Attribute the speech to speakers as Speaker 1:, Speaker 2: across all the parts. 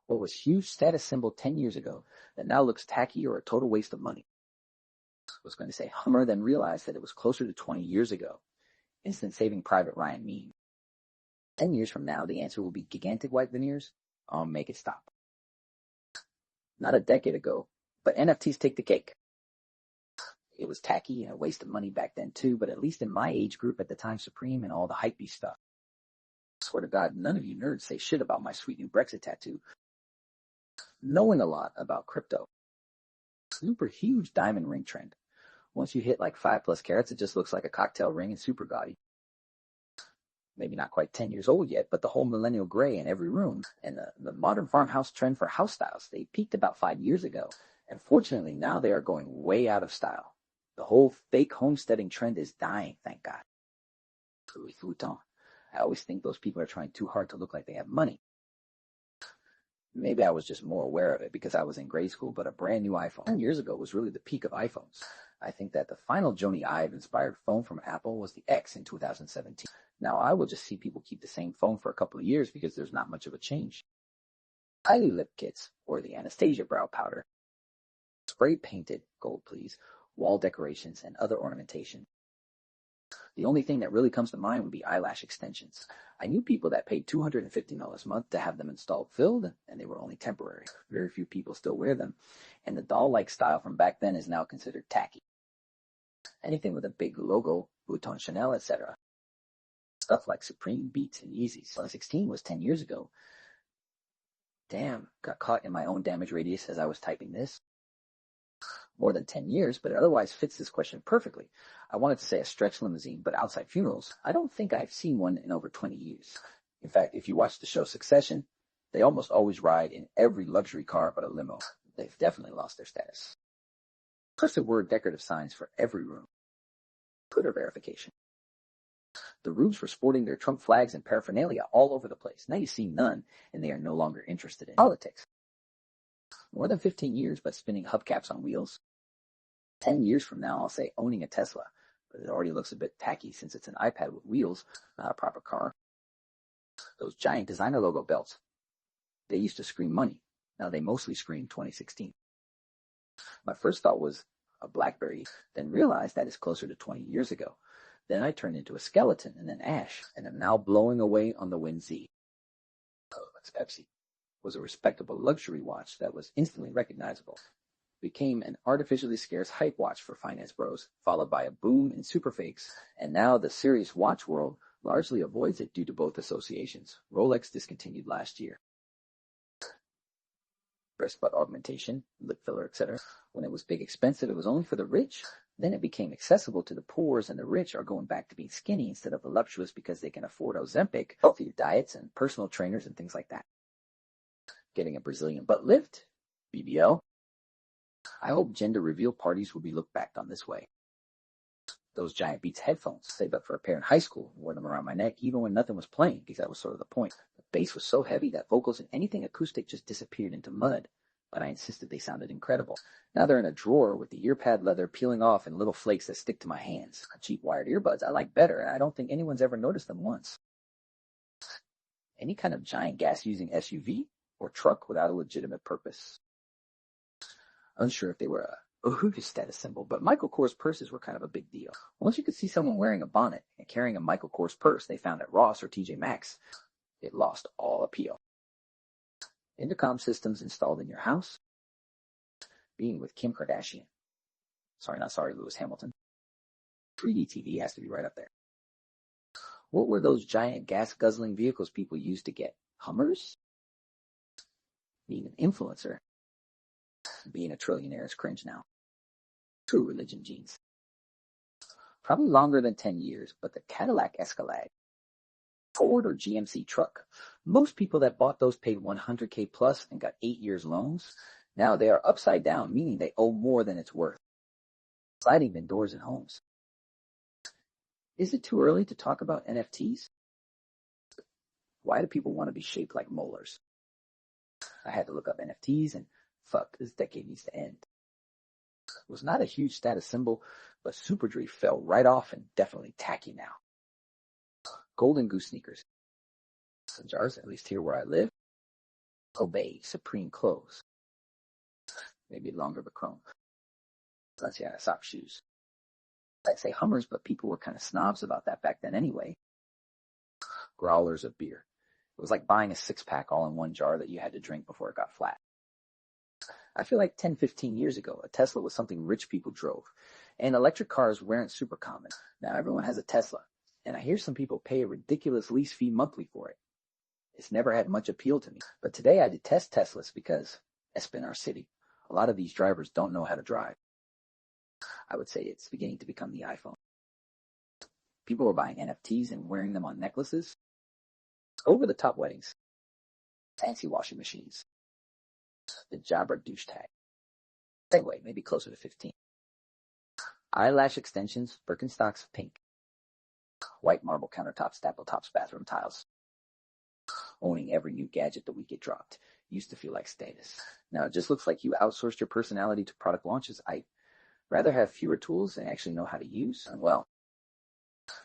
Speaker 1: What was huge status symbol 10 years ago that now looks tacky or a total waste of money? I was going to say Hummer, then realized that it was closer to 20 years ago. Instant Saving Private Ryan meme. 10 years from now, the answer will be gigantic white veneers. I'll make it stop. Not a decade ago, but NFTs take the cake. It was tacky and a waste of money back then too, but at least in my age group at the time, Supreme and all the hypey stuff. I swear to God, none of you nerds say shit about my sweet new Brexit tattoo. Knowing a lot about crypto. Super huge diamond ring trend. Once you hit like 5+ carats, it just looks like a cocktail ring and super gaudy. Maybe not quite 10 years old yet, but the whole millennial gray in every room and the modern farmhouse trend for house styles, they peaked about 5 years ago. And fortunately, now they are going way out of style. The whole fake homesteading trend is dying, thank God. Louis Vuitton. I always think those people are trying too hard to look like they have money. Maybe I was just more aware of it because I was in grade school, but a brand new iPhone 10 years ago was really the peak of iPhones. I think that the final Jony Ive-inspired phone from Apple was the X in 2017. Now I will just see people keep the same phone for a couple of years because there's not much of a change. Kylie lip kits or the Anastasia brow powder. Spray painted, gold please, wall decorations and other ornamentation. The only thing that really comes to mind would be eyelash extensions. I knew people that paid $250 a month to have them installed filled, and they were only temporary. Very few people still wear them, and the doll-like style from back then is now considered tacky. Anything with a big logo, Vuitton, Chanel, etc. Stuff like Supreme, Beats, and Yeezys. 2016 was 10 years ago. Damn, got caught in my own damage radius as I was typing this. More than 10 years, but it otherwise fits this question perfectly. I wanted to say a stretch limousine, but outside funerals, I don't think I've seen one in over 20 years. In fact, if you watch the show Succession, they almost always ride in every luxury car but a limo. They've definitely lost their status. Cursive word decorative signs for every room. Twitter verification. The roofs were sporting their Trump flags and paraphernalia all over the place. Now you see none, and they are no longer interested in politics. More than 15 years, but spinning hubcaps on wheels. 10 years from now, I'll say owning a Tesla, but it already looks a bit tacky since it's an iPad with wheels, not a proper car. Those giant designer logo belts, they used to scream money. Now they mostly scream 2016. My first thought was a BlackBerry, then realized that is closer to 20 years ago. Then I turned into a skeleton and then ash, and am now blowing away on the Wind Z. Oh, that's Pepsi. Was a respectable luxury watch that was instantly recognizable. Became an artificially scarce hype watch for finance bros, followed by a boom in super fakes, and now the serious watch world largely avoids it due to both associations. Rolex discontinued last year. Breast butt augmentation, lip filler, etc. When it was big expensive, it was only for the rich. Then it became accessible to the poor, and the rich are going back to being skinny instead of voluptuous because they can afford Ozempic, healthier diets, and personal trainers and things like that. Getting a Brazilian butt lift, BBL. I hope gender reveal parties will be looked back on this way. Those giant Beats headphones, saved up for a pair in high school, wore them around my neck even when nothing was playing, because that was sort of the point. The bass was so heavy that vocals and anything acoustic just disappeared into mud, but I insisted they sounded incredible. Now they're in a drawer with the ear pad leather peeling off and little flakes that stick to my hands. Cheap wired earbuds I like better, and I don't think anyone's ever noticed them once. Any kind of giant gas-using SUV or truck without a legitimate purpose. Unsure if they were a Ohuge status symbol, but Michael Kors purses were kind of a big deal. Once you could see someone wearing a bonnet and carrying a Michael Kors purse they found at Ross or TJ Maxx, it lost all appeal. Intercom systems installed in your house. Being with Kim Kardashian. Sorry, Lewis Hamilton. 3D TV has to be right up there. What were those giant gas-guzzling vehicles people used to get? Hummers? Being an influencer. Being a trillionaire is cringe now. True religion genes. Probably longer than 10 years, but the Cadillac Escalade. Ford or GMC truck. Most people that bought those paid $100K plus and got 8 years loans. Now they are upside down, meaning they owe more than it's worth. Sliding bin doors in homes. Is it too early to talk about NFTs? Why do people want to be shaped like molars? I had to look up NFTs and fuck, this decade needs to end. It was not a huge status symbol, but Superdry fell right off and definitely tacky now. Golden Goose sneakers. Jars, at least here where I live. Obey, supreme clothes. Maybe longer but chrome. Let's say sock shoes. I'd say Hummers, but people were kind of snobs about that back then anyway. Growlers of beer. It was like buying a six-pack all in one jar that you had to drink before it got flat. I feel like 10, 15 years ago, a Tesla was something rich people drove, and electric cars weren't super common. Now everyone has a Tesla, and I hear some people pay a ridiculous lease fee monthly for it. It's never had much appeal to me, but today I detest Teslas because, especially in our city, a lot of these drivers don't know how to drive. I would say it's beginning to become the iPhone. People are buying NFTs and wearing them on necklaces. Over-the-top weddings. Fancy washing machines. The jabber douche tag. Segway, maybe closer to 15. Eyelash extensions, Birkenstocks, pink. White marble countertops, dapple tops, bathroom tiles. Owning every new gadget the week it dropped. Used to feel like status. Now it just looks like you outsourced your personality to product launches. I'd rather have fewer tools and actually know how to use. Well,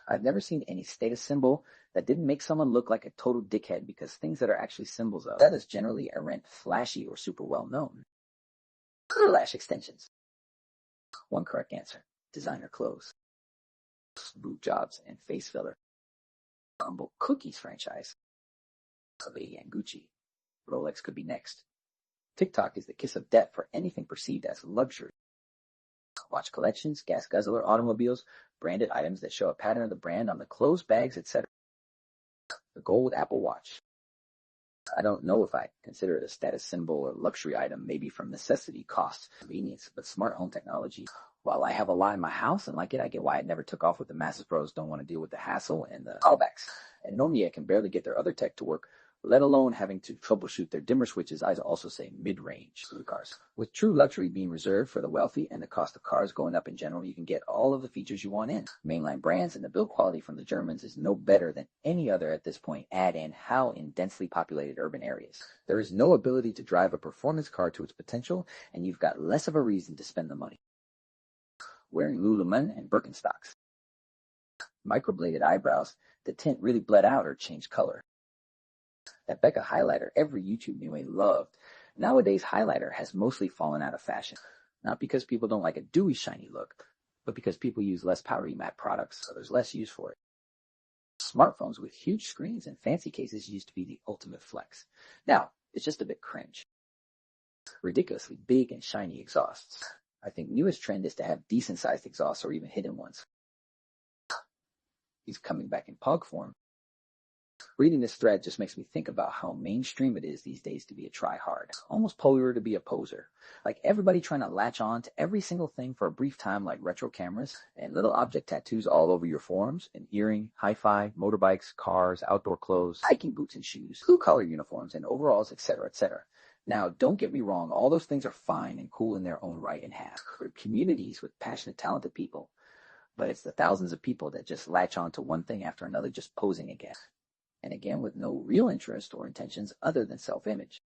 Speaker 1: I've never seen any status symbol that didn't make someone look like a total dickhead because things that are actually symbols of status generally aren't flashy or super well known. Eyelash extensions. One correct answer. Designer clothes. Boot jobs and face filler. Humble Cookies franchise. Lady and Gucci. Rolex could be next. TikTok is the kiss of death for anything perceived as luxury. Watch collections, gas guzzler automobiles, branded items that show a pattern of the brand on the clothes, bags, etc. The gold Apple Watch. I don't know if I consider it a status symbol or luxury item, maybe from necessity, cost, convenience, but smart home technology. While I have a lot in my house and like it, I get why it never took off with the masses. Pros don't want to deal with the hassle and the callbacks. And Nomia can barely get their other tech to work, let alone having to troubleshoot their dimmer switches. I also say mid-range cars. With true luxury being reserved for the wealthy and the cost of cars going up in general, you can get all of the features you want in. Mainline brands and the build quality from the Germans is no better than any other at this point. Add in how in densely populated urban areas. There is no ability to drive a performance car to its potential, and you've got less of a reason to spend the money. Wearing Lululemon and Birkenstocks. Microbladed eyebrows, the tint really bled out or changed color. That Becca highlighter every YouTube anyway loved. Nowadays, highlighter has mostly fallen out of fashion. Not because people don't like a dewy, shiny look, but because people use less powdery matte products, so there's less use for it. Smartphones with huge screens and fancy cases used to be the ultimate flex. Now, it's just a bit cringe. Ridiculously big and shiny exhausts. I think newest trend is to have decent-sized exhausts or even hidden ones. He's coming back in pug form. Reading this thread just makes me think about how mainstream it is these days to be a try-hard. Almost polar to be a poser. Like everybody trying to latch on to every single thing for a brief time, like retro cameras and little object tattoos all over your forearms, an earring, hi-fi, motorbikes, cars, outdoor clothes, hiking boots and shoes, blue-collar uniforms and overalls, etc., etc. Now, don't get me wrong, all those things are fine and cool in their own right and have communities with passionate, talented people. But it's the thousands of people that just latch on to one thing after another, just posing again. And again, with no real interest or intentions other than self-image.